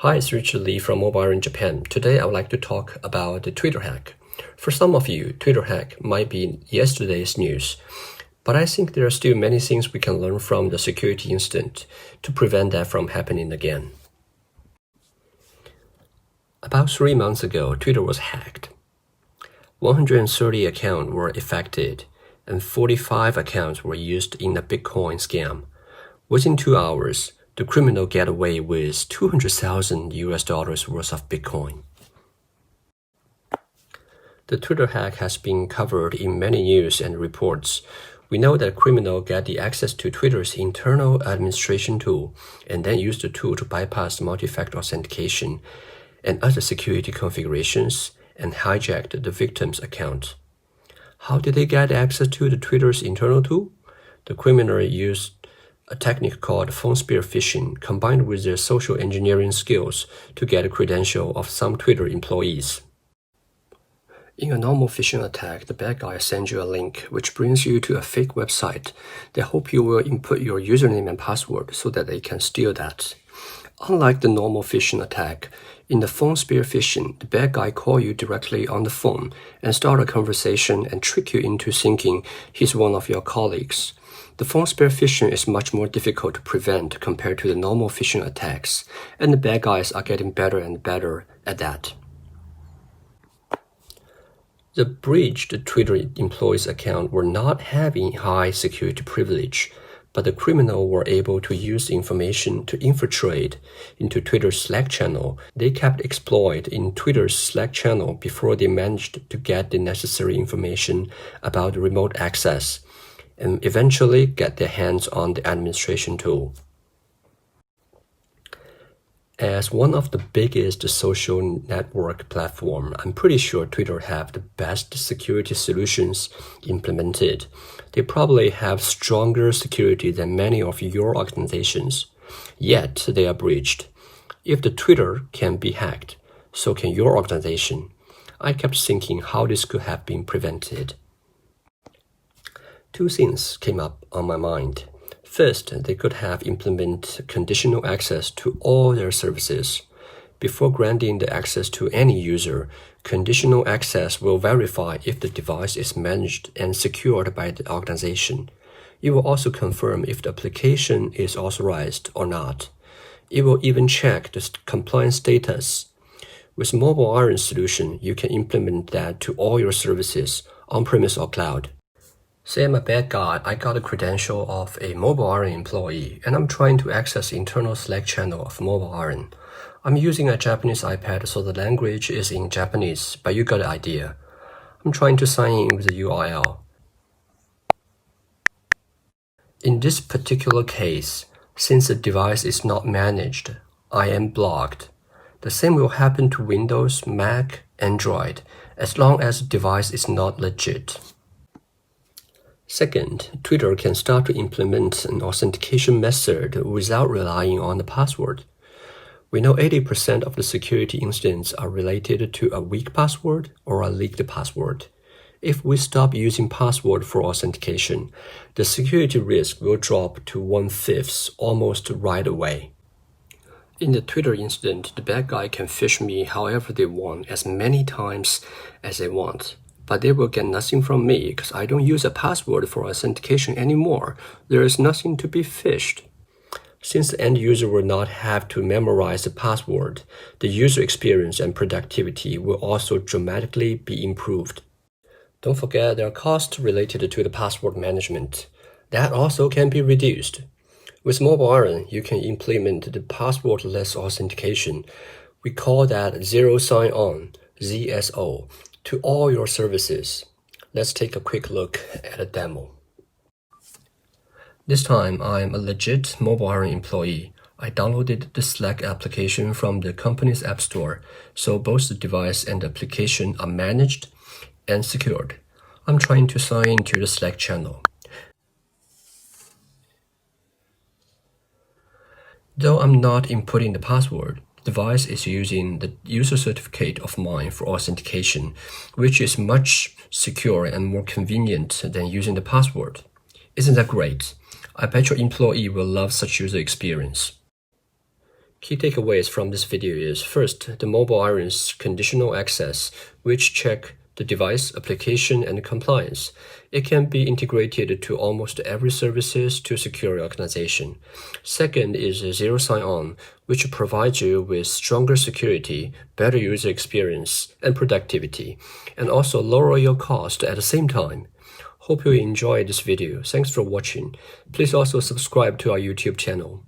Hi, it's Richard Lee from Mobile in Japan. Today I would like to talk about the Twitter hack. For some of you, Twitter hack might be yesterday's news, but I think there are still many things we can learn from the security incident to prevent that from happening again. About 3 months ago, Twitter was hacked. 130 accounts were affected, and 45 accounts were used in a Bitcoin scam. Within 2 hours, the criminal got away with $200,000 worth of Bitcoin. The Twitter hack has been covered in many news and reports. We know that criminals get the access to Twitter's internal administration tool and then use the tool to bypass multi-factor authentication and other security configurations and hijacked the victim's account. How did they get access to the Twitter's internal tool? The criminal used a technique called phone spear phishing combined with their social engineering skills to get a credential of some Twitter employees. In a normal phishing attack, the bad guy sends you a link which brings you to a fake website. They hope you will input your username and password so that they can steal that. Unlike the normal phishing attack, in the phone spear phishing, the bad guy calls you directly on the phone and start a conversation and trick you into thinking he's one of your colleagues. The phone spear phishing is much more difficult to prevent compared to the normal phishing attacks, and the bad guys are getting better and better at that. The breached Twitter employees' account were not having high security privilege, but the criminals were able to use the information to infiltrate into Twitter's Slack channel. They kept exploiting Twitter's Slack channel before they managed to get the necessary information about remote access and eventually get their hands on the administration tool. As one of the biggest social network platforms, I'm pretty sure Twitter have the best security solutions implemented. They probably have stronger security than many of your organizations, yet they are breached. If the Twitter can be hacked, so can your organization. I kept thinking how this could have been prevented. 2 things came up on my mind. First, they could have implemented conditional access to all their services. Before granting the access to any user, conditional access will verify if the device is managed and secured by the organization. It will also confirm if the application is authorized or not. It will even check the compliance status. With Mobile Iron solution, you can implement that to all your services, on-premise or cloud. Say I'm a bad guy, I got a credential of a Mobile Iron employee, and I'm trying to access the internal Slack channel of Mobile Iron. I'm using a Japanese iPad, so the language is in Japanese, but you got the idea. I'm trying to sign in with the URL. In this particular case, since the device is not managed, I am blocked. The same will happen to Windows, Mac, Android, as long as the device is not legit. Second, Twitter can start to implement an authentication method without relying on the password. We know 80% of the security incidents are related to a weak password or a leaked password. If we stop using password for authentication, the security risk will drop to 1/5 almost right away. In the Twitter incident, the bad guy can phish me however they want as many times as they want. But they will get nothing from me because I don't use a password for authentication anymore. There is nothing to be phished. Since the end user will not have to memorize the password, the user experience and productivity will also dramatically be improved. Don't forget there are costs related to the password management. That also can be reduced. With Mobile Iron, you can implement the passwordless authentication. We call that Zero Sign On, ZSO. To all your services. Let's take a quick look at a demo. This time, I am a legit Mobile Iron employee. I downloaded the Slack application from the company's app store, so both the device and the application are managed and secured. I'm trying to sign into the Slack channel. Though I'm not inputting the password, the device is using the user certificate of mine for authentication, which is much secure and more convenient than using the password. Isn't that great? I bet your employee will love such user experience. Key takeaways from this video is, first, the mobile iron's conditional access, which check the device, application, and compliance. It can be integrated to almost every services to secure your organization. Second is zero sign on, which provides you with stronger security, better user experience, and productivity, and also lower your cost at the same time. Hope you enjoyed this video. Thanks for watching. Please also subscribe to our YouTube channel.